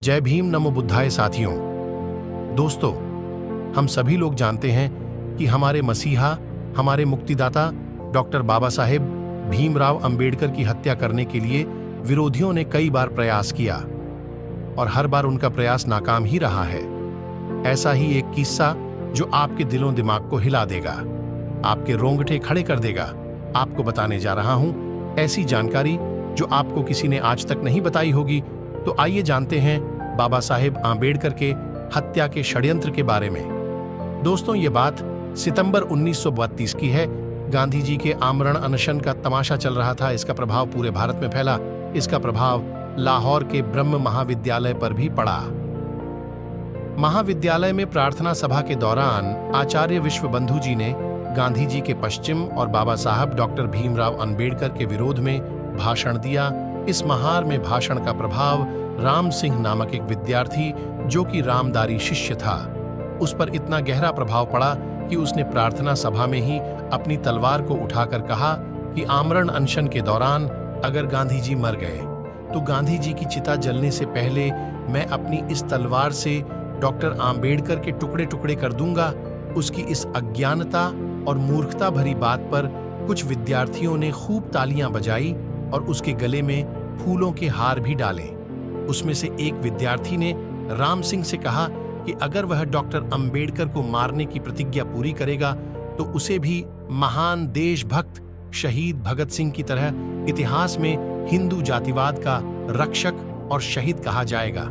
जय भीम नमो बुद्धाय साथियों। दोस्तों, हम सभी लोग जानते हैं कि हमारे मसीहा, हमारे मुक्तिदाता डॉक्टर बाबा साहेब भीमराव अंबेडकर की हत्या करने के लिए विरोधियों ने कई बार प्रयास किया और हर बार उनका प्रयास नाकाम ही रहा है। ऐसा ही एक किस्सा जो आपके दिलों दिमाग को हिला देगा, आपके रोंगटे खड़े कर देगा, आपको बताने जा रहा हूं। ऐसी जानकारी जो आपको किसी ने आज तक नहीं बताई होगी। तो आइए जानते हैं बाबा साहेब आंबेडकर के हत्या के षड्यंत्र के बारे में। दोस्तों, ये बात सितंबर 1932 की है। गांधी जी के आमरण अनशन का तमाशा चल रहा था। इसका प्रभाव पूरे भारत में फैला। इसका प्रभाव लाहौर के ब्रह्म महाविद्यालय पर भी पड़ा। महाविद्यालय में प्रार्थना सभा के दौरान आचार्य विश्वबंधु जी ने गांधी जी के पश्चिम और बाबा साहब डॉक्टर भीमराव अंबेडकर के विरोध में भाषण दिया। इस महार में भाषण का प्रभाव राम सिंह नामक एक विद्यार्थी, जो कि रामदारी शिष्य था, उस पर इतना गहरा प्रभाव पड़ा कि उसने प्रार्थना सभा में ही अपनी तलवार को उठाकर कहा कि आमरण अनशन के दौरान अगर गांधी जी मर गए तो गांधी जी की चिता जलने से पहले मैं अपनी इस तलवार से डॉक्टर आंबेडकर के टुकड़े टुकड़े कर दूंगा। उसकी इस अज्ञानता और मूर्खता भरी बात पर कुछ विद्यार्थियों ने खूब तालियां बजाई और उसके गले में फूलों के हार भी डाले। उसमें से एक विद्यार्थी ने राम सिंह से कहा कि अगर वह डॉक्टर अंबेडकर को मारने की प्रतिज्ञा पूरी करेगा तो उसे भी महान देशभक्त शहीद भगत सिंह की तरह इतिहास में हिंदू जातिवाद का रक्षक और शहीद कहा जाएगा।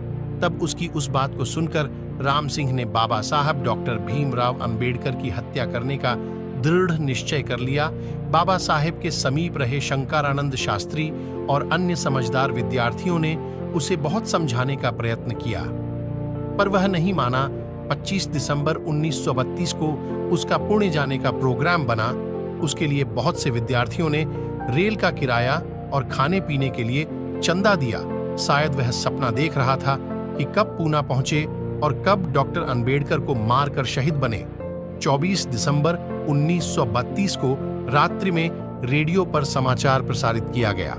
तब उसकी उस बात को सुनकर राम सिंह ने बाबा साहब डॉक्टर भीमराव अंबेडकर की हत्या करने का दृढ़ निश्चय कर लिया। बाबा साहेब के समीप रहे शंकरानंद शास्त्री और अन्य समझदार विद्यार्थियों ने उसे बहुत समझाने का प्रयत्न किया, पर वह नहीं माना। 25 दिसंबर 1932 को उसका पुणे जाने का प्रोग्राम बना। उसके लिए बहुत से विद्यार्थियों ने रेल का किराया और खाने पीने के लिए चंदा दिया। शायद वह सपना देख रहा था कि कब पूना पहुंचे और कब डॉक्टर अंबेडकर को मारकर शहीद बने। 24 दिसंबर 1932 को रात्रि में रेडियो पर समाचार प्रसारित किया गया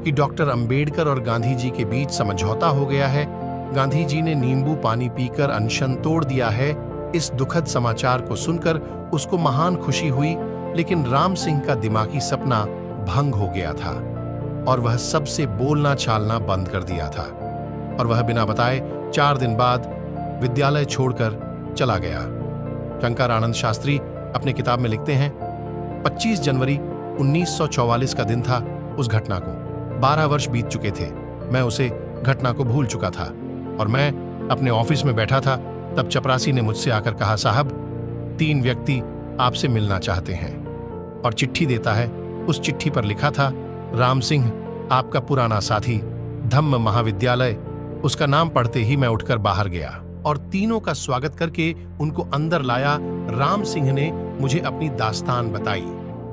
कि डॉक्टर अंबेडकर और गांधी जी के बीच समझौता हो गया है। गांधी जी ने नींबू पानी पीकर अनशन तोड़ दिया है। इस दुखद समाचार को सुनकर उसको महान खुशी हुई, लेकिन राम सिंह का दिमागी सपना भंग हो गया था और वह सबसे बोलना चालना बंद कर दिया था और वह बिना बताए 4 दिन बाद विद्यालय छोड़कर चला गया। शंकरानंद शास्त्री अपने किताब में लिखते हैं, 25 जनवरी 1944 का दिन था। उस घटना को 12 वर्ष बीत चुके थे। मैं उसे घटना को भूल चुका था और मैं अपने ऑफिस में बैठा था। तब चपरासी ने मुझसे आकर कहा, साहब 3 व्यक्ति आपसे मिलना चाहते हैं, और चिट्ठी देता है। उस चिट्ठी पर लिखा था, राम सिंह आपका पुराना साथी, धम्म महाविद्यालय। उसका नाम पढ़ते ही मैं उठकर बाहर गया और तीनों का स्वागत करके उनको अंदर लाया। राम सिंह ने मुझे अपनी दास्तान बताई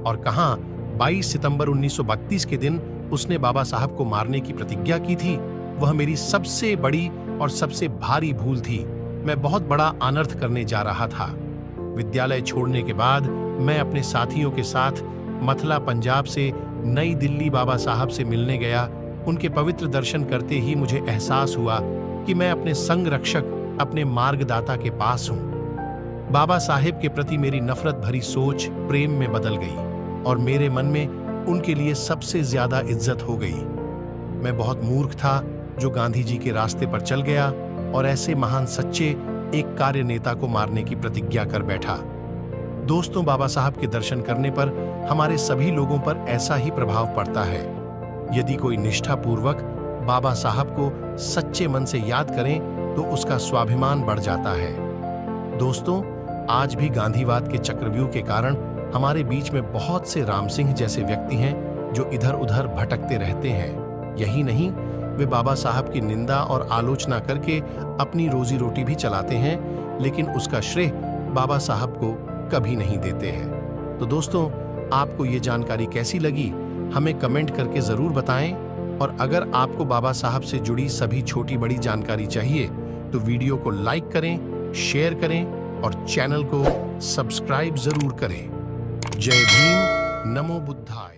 और कहा 22 सितंबर 1932 के दिन उसने बाबा साहब को मारने की प्रतिज्ञा की थी। वह मेरी सबसे बड़ी और सबसे भारी भूल थी। मैं बहुत बड़ा अनर्थ करने जा रहा था। विद्यालय छोड़ने के बाद मैं अपने साथियों के साथ मथला पंजाब से नई दिल्ली बाबा साहब से मिलने गया। उनके पवित्र दर्शन करते ही मुझे एहसास हुआ कि मैं अपने संरक्षक, अपने मार्गदाता के पास हूं। बाबा साहेब के प्रति मेरी नफरत भरी सोच प्रेम में बदल गई और मेरे मन में उनके लिए सबसे ज्यादा इज्जत हो गई। मैं बहुत मूर्ख था जो गांधी जी के रास्ते पर चल गया और ऐसे महान सच्चे एक कार्य नेता को मारने की प्रतिज्ञा कर बैठा। दोस्तों, बाबा साहब के दर्शन करने पर हमारे सभी लोगों पर ऐसा ही प्रभाव पड़ता है। यदि कोई निष्ठापूर्वक बाबा साहब को सच्चे मन से याद करें तो उसका स्वाभिमान बढ़ जाता है। दोस्तों, आज भी गांधीवाद के चक्रव्यूह के कारण हमारे बीच में बहुत से राम सिंह जैसे व्यक्ति हैं जो इधर उधर भटकते रहते हैं। यही नहीं, वे बाबा साहब की निंदा और आलोचना करके अपनी रोजी रोटी भी चलाते हैं, लेकिन उसका श्रेय बाबा साहब को कभी नहीं देते हैं। तो दोस्तों, आपको ये जानकारी कैसी लगी हमें कमेंट करके जरूर बताएं, और अगर आपको बाबा साहब से जुड़ी सभी छोटी बड़ी जानकारी चाहिए तो वीडियो को लाइक करें, शेयर करें और चैनल को सब्सक्राइब जरूर करें। जय भीम, नमो बुद्धाय।